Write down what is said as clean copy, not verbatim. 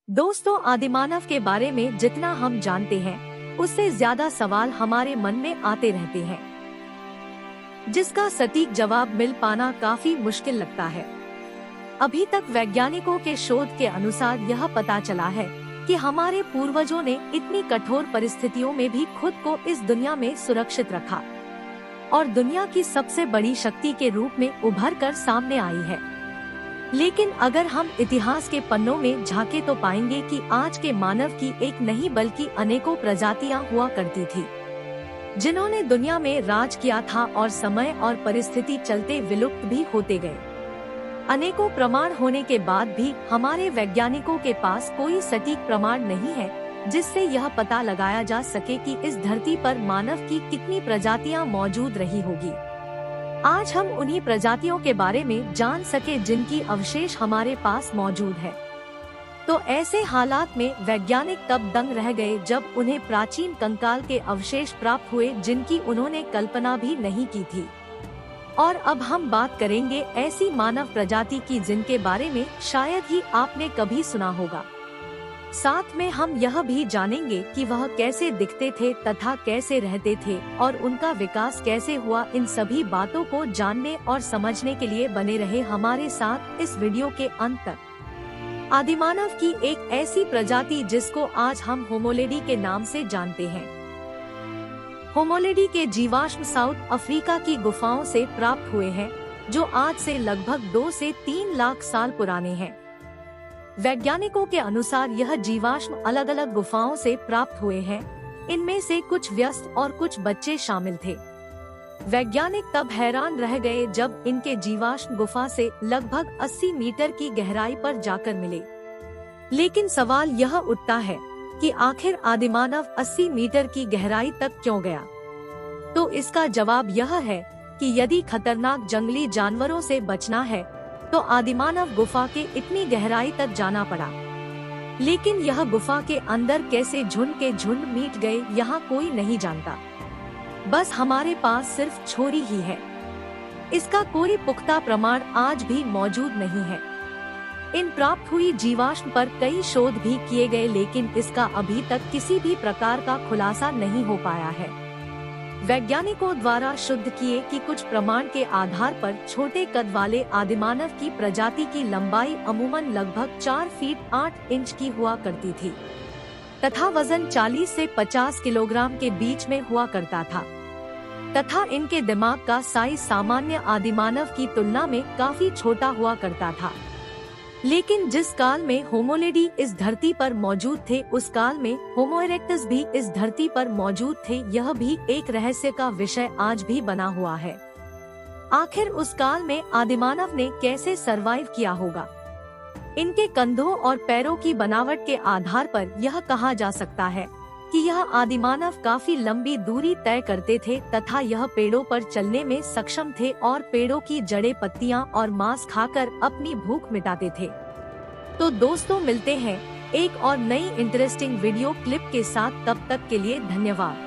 दोस्तों, आदिमानव के बारे में जितना हम जानते हैं उससे ज्यादा सवाल हमारे मन में आते रहते हैं, जिसका सटीक जवाब मिल पाना काफी मुश्किल लगता है। अभी तक वैज्ञानिकों के शोध के अनुसार यह पता चला है कि हमारे पूर्वजों ने इतनी कठोर परिस्थितियों में भी खुद को इस दुनिया में सुरक्षित रखा और दुनिया की सबसे बड़ी शक्ति के रूप में उभर कर सामने आई है। लेकिन अगर हम इतिहास के पन्नों में झांके तो पाएंगे कि आज के मानव की एक नहीं बल्कि अनेकों प्रजातियां हुआ करती थी, जिन्होंने दुनिया में राज किया था और समय और परिस्थिति चलते विलुप्त भी होते गए। अनेकों प्रमाण होने के बाद भी हमारे वैज्ञानिकों के पास कोई सटीक प्रमाण नहीं है जिससे यह पता लगाया जा सके कि इस धरती पर मानव की कितनी प्रजातियां मौजूद रही होगी। आज हम उन्हीं प्रजातियों के बारे में जान सके जिनकी अवशेष हमारे पास मौजूद है। तो ऐसे हालात में वैज्ञानिक तब दंग रह गए जब उन्हें प्राचीन कंकाल के अवशेष प्राप्त हुए जिनकी उन्होंने कल्पना भी नहीं की थी। और अब हम बात करेंगे ऐसी मानव प्रजाति की जिनके बारे में शायद ही आपने कभी सुना होगा। साथ में हम यह भी जानेंगे कि वह कैसे दिखते थे तथा कैसे रहते थे और उनका विकास कैसे हुआ। इन सभी बातों को जानने और समझने के लिए बने रहे हमारे साथ इस वीडियो के अंत तक। आदिमानव की एक ऐसी प्रजाति जिसको आज हम होमोलेडी के नाम से जानते हैं। होमोलेडी के जीवाश्म साउथ अफ्रीका की गुफाओं से प्राप्त हुए हैं, जो आज से लगभग 2 से 3 लाख साल पुराने हैं। वैज्ञानिकों के अनुसार यह जीवाश्म अलग अलग गुफाओं से प्राप्त हुए हैं। इनमें से कुछ व्यस्त और कुछ बच्चे शामिल थे। वैज्ञानिक तब हैरान रह गए जब इनके जीवाश्म गुफा से लगभग 80 मीटर की गहराई पर जाकर मिले। लेकिन सवाल यह उठता है कि आखिर आदिमानव 80 मीटर की गहराई तक क्यों गया? तो इसका जवाब यह है कि यदि खतरनाक जंगली जानवरों से बचना है तो आदिमानव गुफा के इतनी गहराई तक जाना पड़ा। लेकिन यह गुफा के अंदर कैसे झुंड के झुंड मिट गए, यहाँ कोई नहीं जानता। बस हमारे पास सिर्फ छोरी ही है। इसका कोई पुख्ता प्रमाण आज भी मौजूद नहीं है। इन प्राप्त हुई जीवाश्म पर कई शोध भी किए गए, लेकिन इसका अभी तक किसी भी प्रकार का खुलासा नहीं हो पाया है। वैज्ञानिकों द्वारा शुद्ध किए कि कुछ प्रमाण के आधार पर छोटे कद वाले आदिमानव की प्रजाति की लंबाई अमूमन लगभग 4 फीट 8 इंच की हुआ करती थी तथा वजन 40 से 50 किलोग्राम के बीच में हुआ करता था तथा इनके दिमाग का साइज सामान्य आदिमानव की तुलना में काफी छोटा हुआ करता था। लेकिन जिस काल में होमोलेडी इस धरती पर मौजूद थे, उस काल में होमो इरेक्टस भी इस धरती पर मौजूद थे। यह भी एक रहस्य का विषय आज भी बना हुआ है। आखिर उस काल में आदिमानव ने कैसे सरवाइव किया होगा? इनके कंधों और पैरों की बनावट के आधार पर यह कहा जा सकता है कि यह आदिमानव काफी लंबी दूरी तय करते थे तथा यह पेड़ों पर चलने में सक्षम थे और पेड़ों की जड़ें, पत्तियां और मांस खाकर अपनी भूख मिटाते थे। तो दोस्तों, मिलते हैं एक और नई इंटरेस्टिंग वीडियो क्लिप के साथ। तब तक के लिए धन्यवाद।